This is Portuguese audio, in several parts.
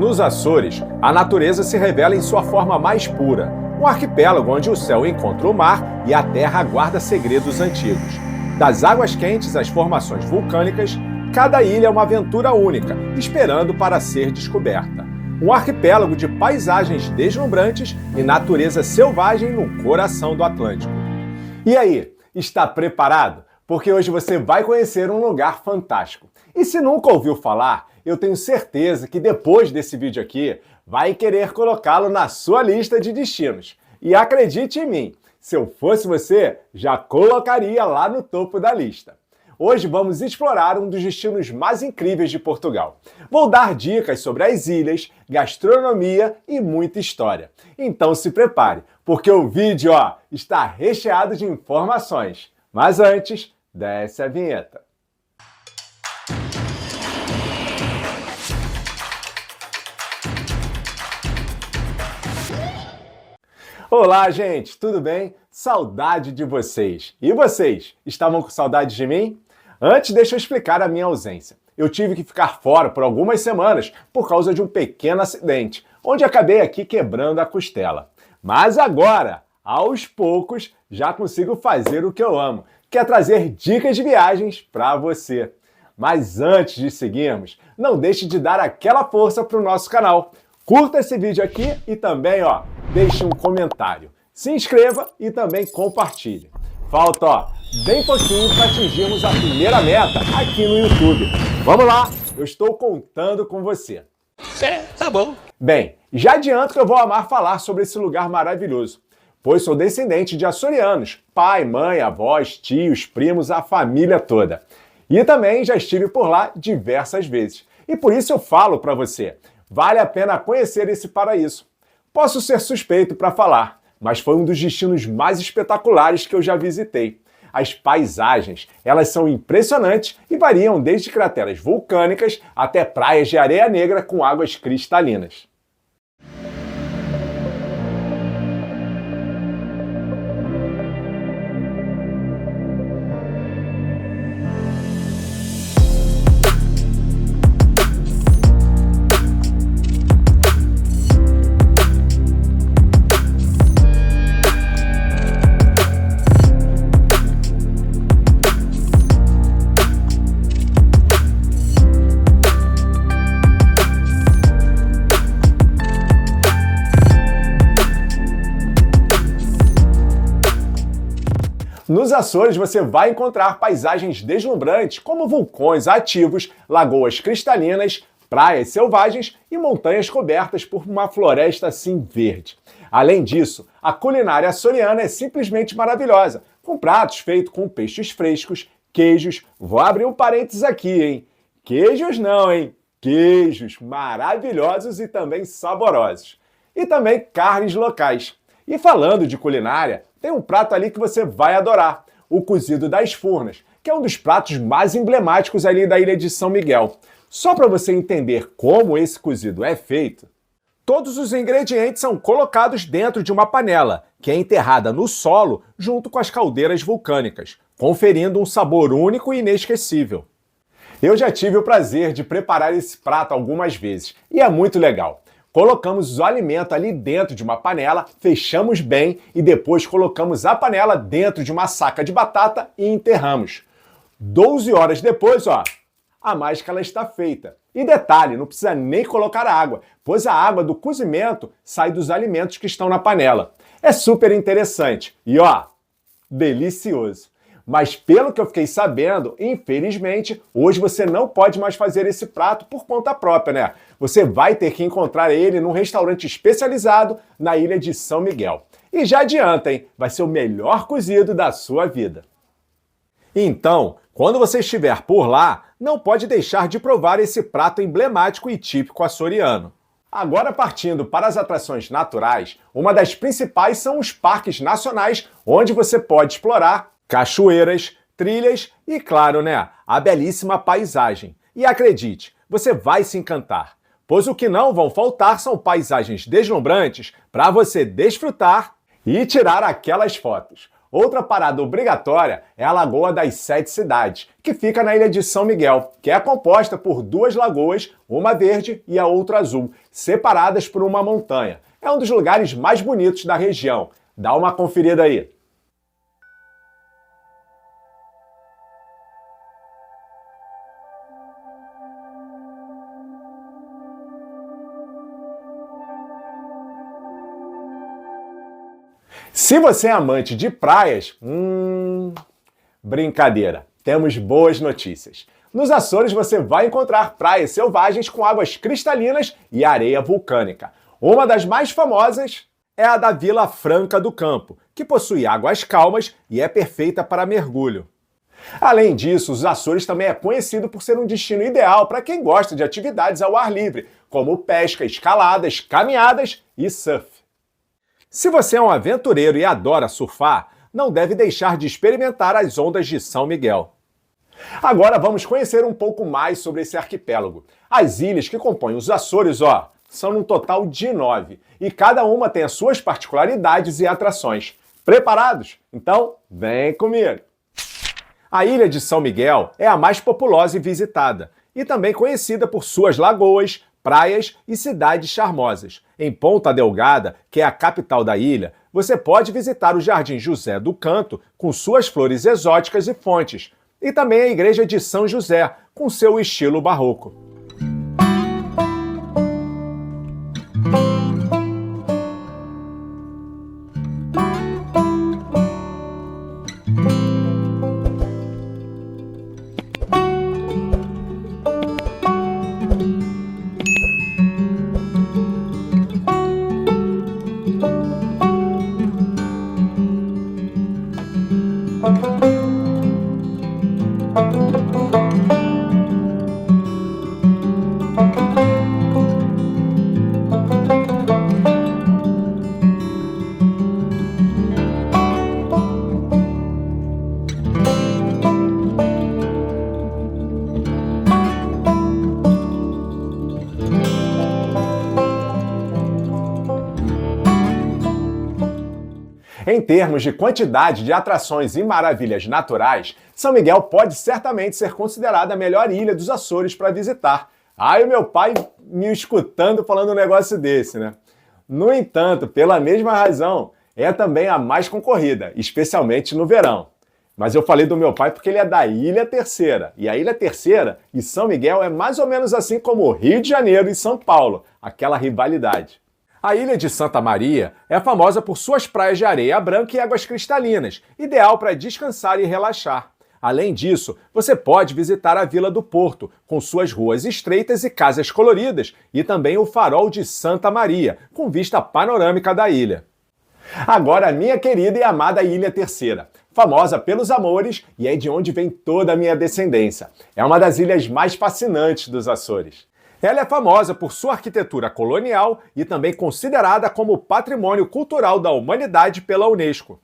Nos Açores, a natureza se revela em sua forma mais pura, um arquipélago onde o céu encontra o mar e a terra guarda segredos antigos. Das águas quentes às formações vulcânicas, cada ilha é uma aventura única, esperando para ser descoberta. Um arquipélago de paisagens deslumbrantes e natureza selvagem no coração do Atlântico. E aí, está preparado? Porque hoje você vai conhecer um lugar fantástico. E se nunca ouviu falar, eu tenho certeza que depois desse vídeo aqui, vai querer colocá-lo na sua lista de destinos. E acredite em mim, se eu fosse você, já colocaria lá no topo da lista. Hoje vamos explorar um dos destinos mais incríveis de Portugal. Vou dar dicas sobre as ilhas, gastronomia e muita história. Então se prepare, porque o vídeo está recheado de informações. Mas antes, desce a vinheta. Olá, gente, tudo bem? Saudade de vocês. E vocês, estavam com saudade de mim? Antes, deixa eu explicar a minha ausência. Eu tive que ficar fora por algumas semanas por causa de um pequeno acidente, onde acabei aqui quebrando a costela. Mas agora, aos poucos, já consigo fazer o que eu amo, que é trazer dicas de viagens para você. Mas antes de seguirmos, não deixe de dar aquela força para o nosso canal. Curta esse vídeo aqui e também, deixe um comentário. Se inscreva e também compartilhe. Falta, bem pouquinho para atingirmos a primeira meta aqui no YouTube. Vamos lá, eu estou contando com você. Tá bom. Bem, já adianto que eu vou amar falar sobre esse lugar maravilhoso, pois sou descendente de açorianos, pai, mãe, avós, tios, primos, a família toda. E também já estive por lá diversas vezes. E por isso eu falo para você, vale a pena conhecer esse paraíso. Posso ser suspeito para falar, mas foi um dos destinos mais espetaculares que eu já visitei. As paisagens, elas são impressionantes e variam desde crateras vulcânicas até praias de areia negra com águas cristalinas. Nos Açores você vai encontrar paisagens deslumbrantes como vulcões ativos, lagoas cristalinas, praias selvagens e montanhas cobertas por uma floresta assim verde. Além disso, a culinária açoriana é simplesmente maravilhosa, com pratos feitos com peixes frescos, queijos, vou abrir um parênteses aqui, hein? Queijos não, hein? Queijos maravilhosos e também saborosos. E também carnes locais. E falando de culinária, tem um prato ali que você vai adorar, o cozido das furnas, que é um dos pratos mais emblemáticos ali da ilha de São Miguel. Só para você entender como esse cozido é feito, todos os ingredientes são colocados dentro de uma panela, que é enterrada no solo junto com as caldeiras vulcânicas, conferindo um sabor único e inesquecível. Eu já tive o prazer de preparar esse prato algumas vezes, e é muito legal. Colocamos o alimento ali dentro de uma panela, fechamos bem e depois colocamos a panela dentro de uma saca de batata e enterramos. 12 horas depois, a mágica ela está feita. E detalhe, não precisa nem colocar água, pois a água do cozimento sai dos alimentos que estão na panela. É super interessante e delicioso. Mas pelo que eu fiquei sabendo, infelizmente, hoje você não pode mais fazer esse prato por conta própria, né? Você vai ter que encontrar ele num restaurante especializado na ilha de São Miguel. E já adianta, hein? Vai ser o melhor cozido da sua vida. Então, quando você estiver por lá, não pode deixar de provar esse prato emblemático e típico açoriano. Agora partindo para as atrações naturais, uma das principais são os parques nacionais, onde você pode explorar cachoeiras, trilhas e, claro, a belíssima paisagem. E acredite, você vai se encantar, pois o que não vão faltar são paisagens deslumbrantes para você desfrutar e tirar aquelas fotos. Outra parada obrigatória é a Lagoa das Sete Cidades, que fica na ilha de São Miguel, que é composta por duas lagoas, uma verde e a outra azul, separadas por uma montanha. É um dos lugares mais bonitos da região. Dá uma conferida aí. Se você é amante de praias, brincadeira, temos boas notícias. Nos Açores você vai encontrar praias selvagens com águas cristalinas e areia vulcânica. Uma das mais famosas é a da Vila Franca do Campo, que possui águas calmas e é perfeita para mergulho. Além disso, os Açores também é conhecido por ser um destino ideal para quem gosta de atividades ao ar livre, como pesca, escaladas, caminhadas e surf. Se você é um aventureiro e adora surfar, não deve deixar de experimentar as ondas de São Miguel. Agora vamos conhecer um pouco mais sobre esse arquipélago. As ilhas que compõem os Açores, são um total de 9, e cada uma tem as suas particularidades e atrações. Preparados? Então, vem comigo! A ilha de São Miguel é a mais populosa e visitada, e também conhecida por suas lagoas, praias e cidades charmosas. Em Ponta Delgada, que é a capital da ilha, você pode visitar o Jardim José do Canto, com suas flores exóticas e fontes, e também a Igreja de São José, com seu estilo barroco. Em termos de quantidade de atrações e maravilhas naturais, São Miguel pode certamente ser considerada a melhor ilha dos Açores para visitar. E o meu pai me escutando falando um negócio desse, né? No entanto, pela mesma razão, é também a mais concorrida, especialmente no verão. Mas eu falei do meu pai porque ele é da Ilha Terceira. E a Ilha Terceira e São Miguel é mais ou menos assim como o Rio de Janeiro e São Paulo, aquela rivalidade. A ilha de Santa Maria é famosa por suas praias de areia branca e águas cristalinas, ideal para descansar e relaxar. Além disso, você pode visitar a Vila do Porto, com suas ruas estreitas e casas coloridas, e também o Farol de Santa Maria, com vista panorâmica da ilha. Agora a minha querida e amada Ilha Terceira, famosa pelos amores e é de onde vem toda a minha descendência. É uma das ilhas mais fascinantes dos Açores. Ela é famosa por sua arquitetura colonial e também considerada como Patrimônio Cultural da Humanidade pela Unesco.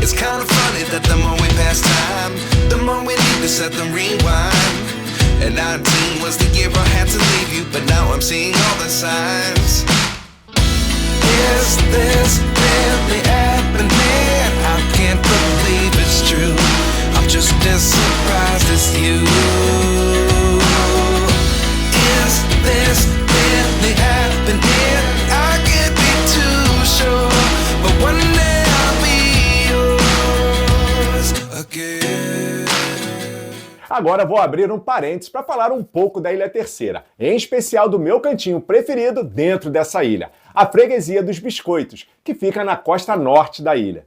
It's kind of funny that the more we pass time, the more we need to set them rewind. And 19 was the year I had to leave you, but now I'm seeing all the signs. Is this really happening? I can't believe it's true. I'm just as surprised as you. Is this really happening? I can't be too sure, but one day Agora vou abrir um parênteses para falar um pouco da Ilha Terceira, em especial do meu cantinho preferido dentro dessa ilha, a Freguesia dos Biscoitos, que fica na costa norte da ilha.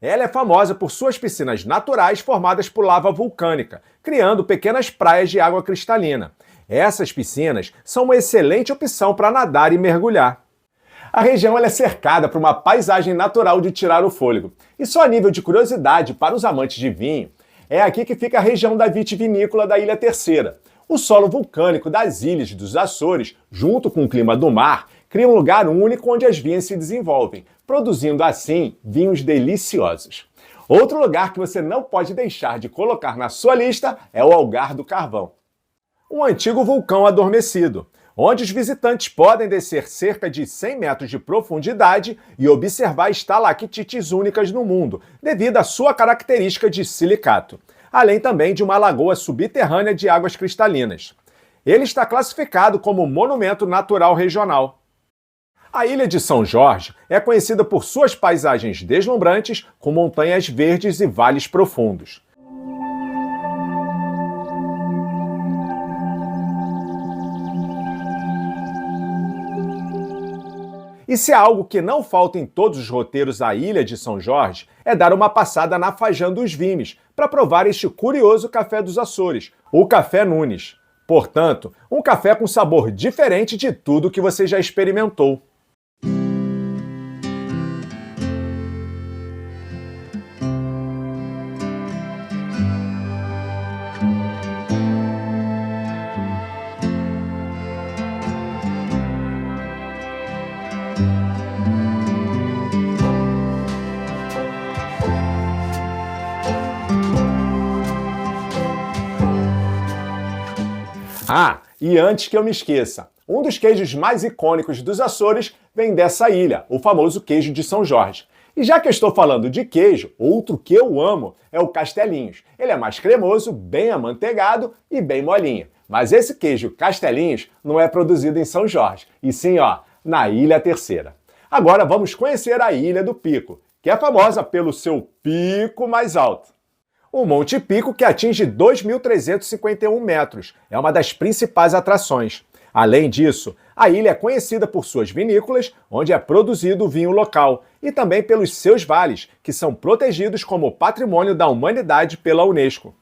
Ela é famosa por suas piscinas naturais formadas por lava vulcânica, criando pequenas praias de água cristalina. Essas piscinas são uma excelente opção para nadar e mergulhar. A região é cercada por uma paisagem natural de tirar o fôlego. E só a nível de curiosidade para os amantes de vinho, é aqui que fica a região da vitivinícola da Ilha Terceira. O solo vulcânico das ilhas dos Açores, junto com o clima do mar, cria um lugar único onde as vinhas se desenvolvem, produzindo assim vinhos deliciosos. Outro lugar que você não pode deixar de colocar na sua lista é o Algar do Carvão, um antigo vulcão adormecido, onde os visitantes podem descer cerca de 100 metros de profundidade e observar estalactites únicas no mundo, devido à sua característica de silicato, além também de uma lagoa subterrânea de águas cristalinas. Ele está classificado como Monumento Natural Regional. A Ilha de São Jorge é conhecida por suas paisagens deslumbrantes, com montanhas verdes e vales profundos. E se há algo que não falta em todos os roteiros à Ilha de São Jorge, é dar uma passada na Fajã dos Vimes, para provar este curioso café dos Açores, o Café Nunes. Portanto, um café com sabor diferente de tudo que você já experimentou. Ah, e antes que eu me esqueça, um dos queijos mais icônicos dos Açores vem dessa ilha, o famoso queijo de São Jorge. E já que eu estou falando de queijo, outro que eu amo é o Castelinhos. Ele é mais cremoso, bem amanteigado e bem molinho. Mas esse queijo Castelinhos não é produzido em São Jorge, e sim, na Ilha Terceira. Agora vamos conhecer a Ilha do Pico, que é famosa pelo seu pico mais alto. O Monte Pico, que atinge 2.351 metros, é uma das principais atrações. Além disso, a ilha é conhecida por suas vinícolas, onde é produzido o vinho local, e também pelos seus vales, que são protegidos como Patrimônio da Humanidade pela Unesco.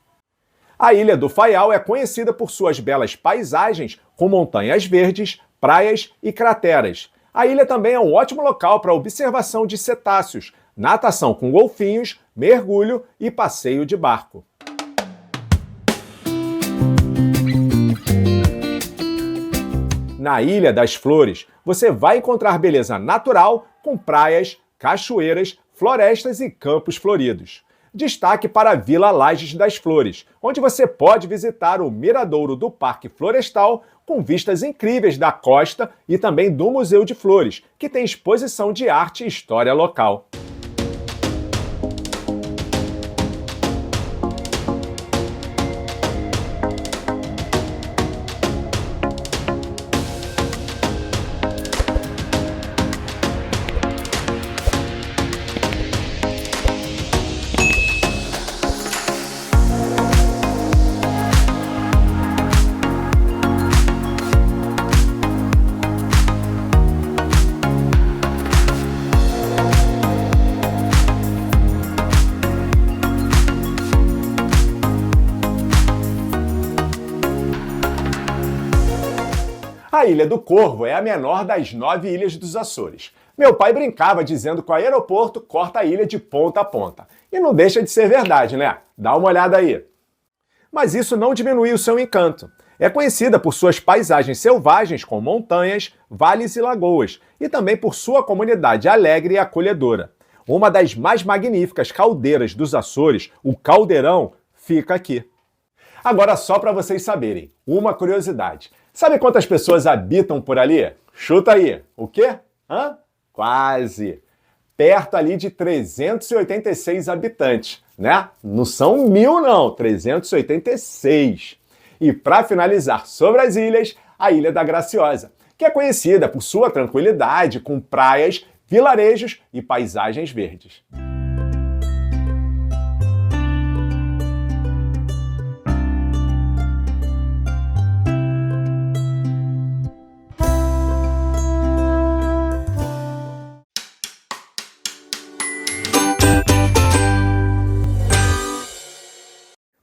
A Ilha do Faial é conhecida por suas belas paisagens, com montanhas verdes, praias e crateras. A ilha também é um ótimo local para observação de cetáceos, natação com golfinhos, mergulho e passeio de barco. Na Ilha das Flores, você vai encontrar beleza natural com praias, cachoeiras, florestas e campos floridos. Destaque para a Vila Lajes das Flores, onde você pode visitar o miradouro do Parque Florestal com vistas incríveis da costa e também do Museu de Flores, que tem exposição de arte e história local. A Ilha do Corvo é a menor das 9 ilhas dos Açores. Meu pai brincava dizendo que o aeroporto corta a ilha de ponta a ponta. E não deixa de ser verdade, né? Dá uma olhada aí. Mas isso não diminui o seu encanto. É conhecida por suas paisagens selvagens com montanhas, vales e lagoas, e também por sua comunidade alegre e acolhedora. Uma das mais magníficas caldeiras dos Açores, o Caldeirão, fica aqui. Agora, só para vocês saberem, uma curiosidade. Sabe quantas pessoas habitam por ali? Chuta aí. O quê? Quase. Perto ali de 386 habitantes, né? Não são 1.000 não, 386. E para finalizar sobre as ilhas, a Ilha da Graciosa, que é conhecida por sua tranquilidade, com praias, vilarejos e paisagens verdes.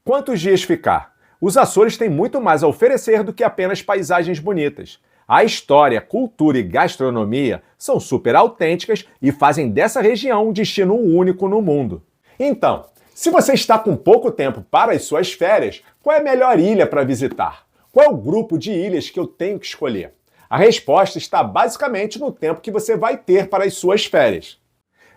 Quantos dias ficar? Os Açores têm muito mais a oferecer do que apenas paisagens bonitas. A história, cultura e gastronomia são super autênticas e fazem dessa região um destino único no mundo. Então, se você está com pouco tempo para as suas férias, qual é a melhor ilha para visitar? Qual é o grupo de ilhas que eu tenho que escolher? A resposta está basicamente no tempo que você vai ter para as suas férias.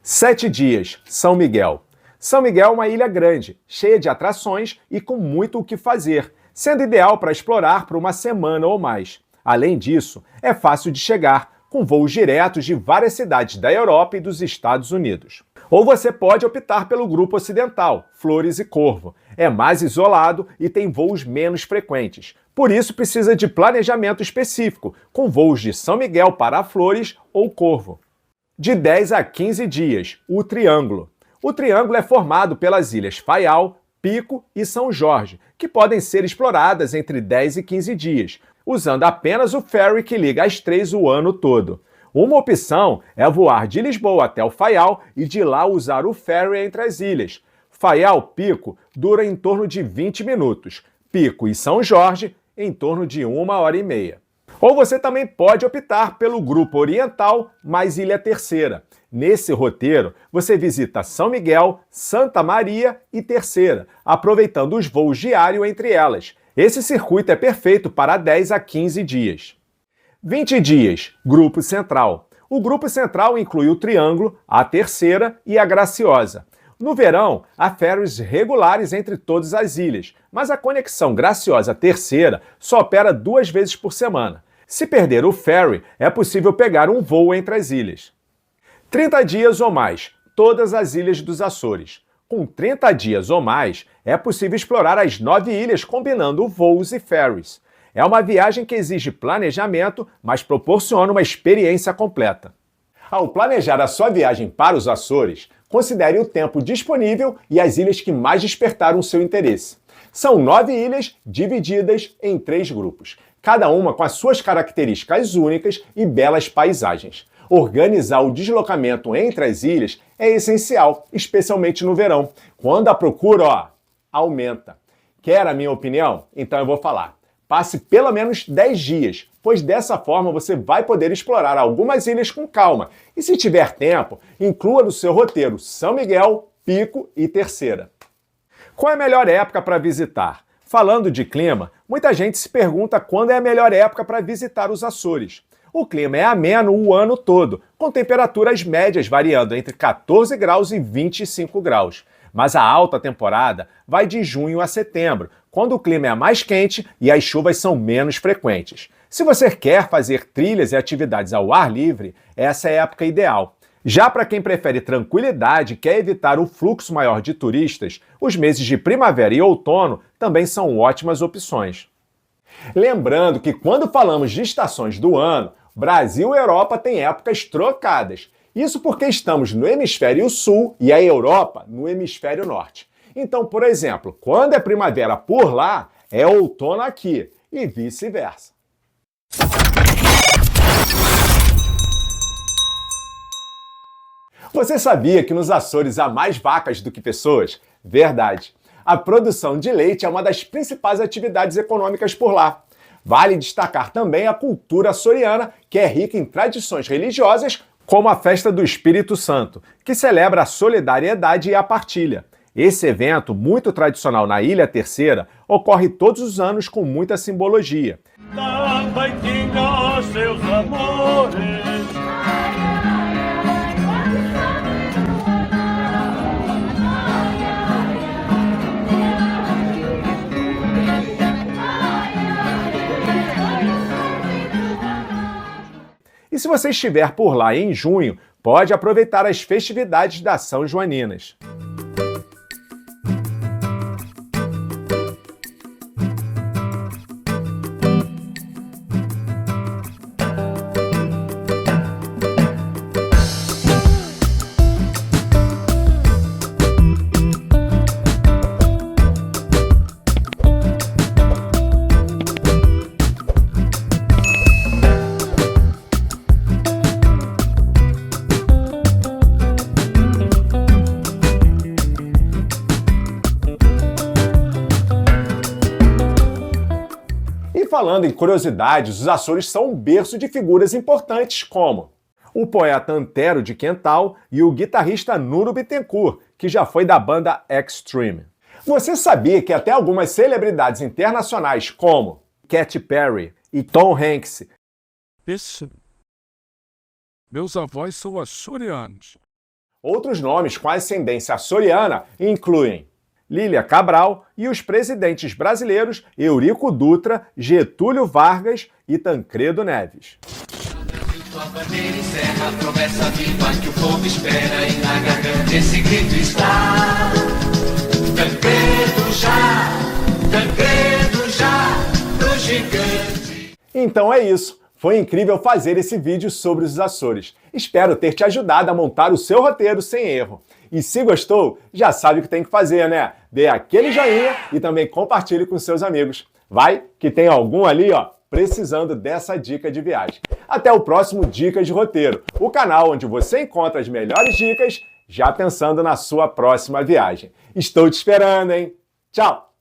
7 dias, São Miguel. São Miguel é uma ilha grande, cheia de atrações e com muito o que fazer, sendo ideal para explorar por uma semana ou mais. Além disso, é fácil de chegar, com voos diretos de várias cidades da Europa e dos Estados Unidos. Ou você pode optar pelo grupo ocidental, Flores e Corvo. É mais isolado e tem voos menos frequentes. Por isso precisa de planejamento específico, com voos de São Miguel para Flores ou Corvo. De 10 a 15 dias, o Triângulo. O Triângulo é formado pelas ilhas Faial, Pico e São Jorge, que podem ser exploradas entre 10 e 15 dias, usando apenas o ferry que liga as três o ano todo. Uma opção é voar de Lisboa até o Faial e de lá usar o ferry entre as ilhas. Faial-Pico dura em torno de 20 minutos, Pico e São Jorge em torno de 1h30. Ou você também pode optar pelo Grupo Oriental mais Ilha Terceira. Nesse roteiro, você visita São Miguel, Santa Maria e Terceira, aproveitando os voos diários entre elas. Esse circuito é perfeito para 10 a 15 dias. 20 dias, Grupo Central. O Grupo Central inclui o Triângulo, a Terceira e a Graciosa. No verão, há ferries regulares entre todas as ilhas, mas a conexão Graciosa Terceira só opera 2 vezes por semana. Se perder o ferry, é possível pegar um voo entre as ilhas. 30 dias ou mais, todas as ilhas dos Açores. Com 30 dias ou mais, é possível explorar as 9 ilhas combinando voos e ferries. É uma viagem que exige planejamento, mas proporciona uma experiência completa. Ao planejar a sua viagem para os Açores, considere o tempo disponível e as ilhas que mais despertaram seu interesse. São 9 ilhas divididas em 3 grupos, cada uma com as suas características únicas e belas paisagens. Organizar o deslocamento entre as ilhas é essencial, especialmente no verão, quando a procura, aumenta. Quer a minha opinião? Então eu vou falar. Passe pelo menos 10 dias, pois dessa forma você vai poder explorar algumas ilhas com calma. E se tiver tempo, inclua no seu roteiro São Miguel, Pico e Terceira. Qual é a melhor época para visitar? Falando de clima, muita gente se pergunta quando é a melhor época para visitar os Açores. O clima é ameno o ano todo, com temperaturas médias variando entre 14 graus e 25 graus. Mas a alta temporada vai de junho a setembro, quando o clima é mais quente e as chuvas são menos frequentes. Se você quer fazer trilhas e atividades ao ar livre, essa é a época ideal. Já para quem prefere tranquilidade e quer evitar o fluxo maior de turistas, os meses de primavera e outono também são ótimas opções. Lembrando que quando falamos de estações do ano, Brasil e Europa têm épocas trocadas. Isso porque estamos no hemisfério sul e a Europa no hemisfério norte. Então, por exemplo, quando é primavera por lá, é outono aqui e vice-versa. Você sabia que nos Açores há mais vacas do que pessoas? Verdade. A produção de leite é uma das principais atividades econômicas por lá. Vale destacar também a cultura açoriana, que é rica em tradições religiosas, como a Festa do Espírito Santo, que celebra a solidariedade e a partilha. Esse evento, muito tradicional na Ilha Terceira, ocorre todos os anos com muita simbologia. Também tinha seus amores. E se você estiver por lá em junho, pode aproveitar as festividades da São Joaninas. Falando em curiosidades, os Açores são um berço de figuras importantes como o poeta Antero de Quental e o guitarrista Nuno Bittencourt, que já foi da banda Extreme. Você sabia que até algumas celebridades internacionais como Katy Perry e Tom Hanks. Meus avós são açorianos. Outros nomes com ascendência açoriana incluem Lília Cabral e os presidentes brasileiros Eurico Dutra, Getúlio Vargas e Tancredo Neves. Tua bandeira encerra a promessa viva que o povo espera e na garganta esse grito está. Tancredo já, do gigante. Então é isso. Foi incrível fazer esse vídeo sobre os Açores. Espero ter te ajudado a montar o seu roteiro sem erro. E se gostou, já sabe o que tem que fazer, né? Dê aquele joinha e também compartilhe com seus amigos. Vai que tem algum ali, ó, precisando dessa dica de viagem. Até o próximo Dicas de Roteiro, o canal onde você encontra as melhores dicas, já pensando na sua próxima viagem. Estou te esperando, hein? Tchau!